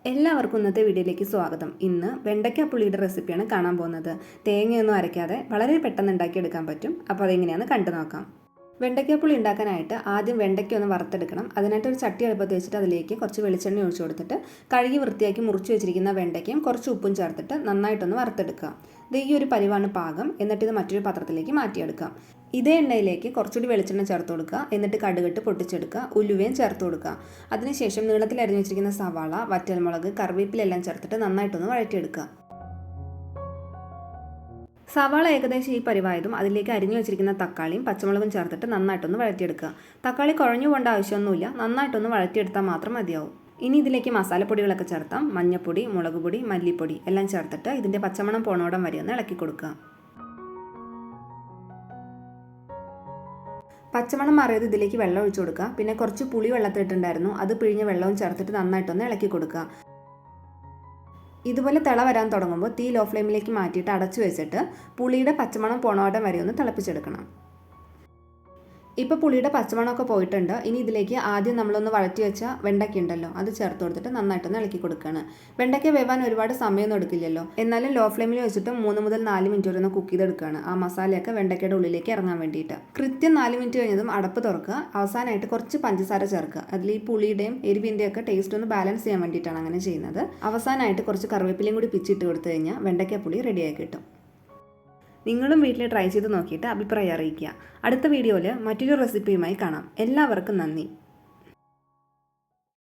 എല്ലാവർക്കും ഇന്നത്തെ വീഡിയോയിലേക്ക് സ്വാഗതം. ഇന്ന് വെണ്ടയ്ക്ക പുളിയുടെ റെസിപ്പിയാണ് കാണാൻ പോകുന്നത്. തേങ്ങയൊന്നും അരയ്ക്കാതെ വളരെ പെട്ടെന്ന് ഉണ്ടാക്കിയെടുക്കാൻ പറ്റും. അപ്പോൾ അതെങ്ങനെയാണെന്ന് കണ്ടു നോക്കാം. വെണ്ടയ്ക്കപ്പുളി ഉണ്ടാക്കാനായിട്ട് ആദ്യം വെണ്ടയ്ക്ക ഒന്ന് വറുത്തെടുക്കണം. അതിനായിട്ട് ഒരു ചട്ടി അടുപ്പത്ത് വെച്ചിട്ട് അതിലേക്ക് കുറച്ച് വെളിച്ചെണ്ണ ഒഴിച്ചു കൊടുത്തിട്ട് കഴുകി വൃത്തിയാക്കി മുറിച്ച് വെച്ചിരിക്കുന്ന വെണ്ടയ്ക്കയും കുറച്ച് ഉപ്പും ചേർത്തിട്ട് നന്നായിട്ടൊന്ന് വറുത്തെടുക്കുക. ഇത് ഈ ഒരു പരിവാണ് പാകം. എന്നിട്ട് ഇത് മറ്റൊരു പാത്രത്തിലേക്ക് മാറ്റിയെടുക്കാം. ഇതേ എണ്ണയിലേക്ക് കുറച്ചുകൂടി വെളിച്ചെണ്ണ ചേർത്ത് കൊടുക്കുക. എന്നിട്ട് കടുകിട്ട് പൊട്ടിച്ചെടുക്കുക. ഉലുവയും ചേർത്ത് കൊടുക്കുക. അതിനുശേഷം നീളത്തിൽ അരിഞ്ഞു വെച്ചിരിക്കുന്ന സവാള, വറ്റൽമുളക്, കറിവേപ്പിലെല്ലാം ചേർത്തിട്ട് നന്നായിട്ടൊന്ന് വഴറ്റിയെടുക്കുക. സവാള ഏകദേശം ഈ പരിവായതും അതിലേക്ക് അരിഞ്ഞു വെച്ചിരിക്കുന്ന തക്കാളിയും പച്ചമുളകും ചേർത്തിട്ട് നന്നായിട്ടൊന്ന് വഴറ്റിയെടുക്കുക. തക്കാളി കുഴഞ്ഞു പോകേണ്ട ആവശ്യമൊന്നുമില്ല, നന്നായിട്ടൊന്ന് വഴറ്റിയെടുത്താൽ മാത്രം മതിയാവും. ഇനി ഇതിലേക്ക് മസാലപ്പൊടികളൊക്കെ ചേർത്താം. മഞ്ഞൾപ്പൊടി, മുളക് പൊടി, മല്ലിപ്പൊടി എല്ലാം ചേർത്തിട്ട് ഇതിൻ്റെ പച്ചമണം പോണോടം വരെ ഒന്ന് ഇളക്കി കൊടുക്കുക. പച്ചമണം മാറിയത് ഇതിലേക്ക് വെള്ളം ഒഴിച്ചു കൊടുക്കുക. പിന്നെ കുറച്ച് പുളി വെള്ളത്തിലിട്ടുണ്ടായിരുന്നു, അത് പിഴിഞ്ഞ വെള്ളവും ചേർത്തിട്ട് നന്നായിട്ടൊന്ന് ഇളക്കി കൊടുക്കുക. ഇതുപോലെ തിള വരാൻ തുടങ്ങുമ്പോൾ തീ ലോ ഫ്ലെയിമിലേക്ക് മാറ്റിയിട്ട് അടച്ചു വെച്ചിട്ട് പുളിയുടെ പച്ചമണം പോണോടം വരെ ഒന്ന് തിളപ്പിച്ചെടുക്കണം. ഇപ്പോൾ പുളിയുടെ പച്ചമണമൊക്കെ പോയിട്ടുണ്ട്. ഇനി ഇതിലേക്ക് ആദ്യം നമ്മളൊന്ന് വഴറ്റി വെച്ച വെണ്ടയ്ക്ക ഉണ്ടല്ലോ, അത് ചേർത്ത് കൊടുത്തിട്ട് നന്നായിട്ടൊന്ന് ഇളക്കി കൊടുക്കുകയാണ്. വെണ്ടയ്ക്ക വേവാൻ ഒരുപാട് സമയമൊന്നും എടുക്കില്ലല്ലോ, എന്നാലും ലോ ഫ്ലെയിമിൽ വെച്ചിട്ട് 3 മുതൽ 4 മിനിറ്റ് വരെ ഒന്ന് കുക്ക് ചെയ്തെടുക്കുകയാണ്. ആ മസാലയൊക്കെ വെണ്ടയ്ക്കയുടെ ഉള്ളിലേക്ക് ഇറങ്ങാൻ വേണ്ടിയിട്ട്. കൃത്യം 4 മിനിറ്റ് കഴിഞ്ഞതും അടപ്പ് തുറക്കുക. അവസാനമായിട്ട് കുറച്ച് പഞ്ചസാര ചേർക്കുക. അതിൽ ഈ പുളിയുടെയും എരിവിൻ്റെയും ഒക്കെ ടേസ്റ്റ് ഒന്ന് ബാലൻസ് ചെയ്യാൻ വേണ്ടിയിട്ടാണ് അങ്ങനെ ചെയ്യുന്നത്. അവസാനമായിട്ട് കുറച്ച് കറിവേപ്പിലയും കൂടി പിച്ചിട്ട് കൊടുത്തു കഴിഞ്ഞാൽ വെണ്ടയ്ക്ക പുളി റെഡിയായി കിട്ടും. നിങ്ങളും വീട്ടിൽ ട്രൈ ചെയ്ത് നോക്കിയിട്ട് അഭിപ്രായം അറിയിക്കുക. അടുത്ത വീഡിയോയിൽ മറ്റൊരു റെസിപ്പിയുമായി കാണാം. എല്ലാവർക്കും നന്ദി.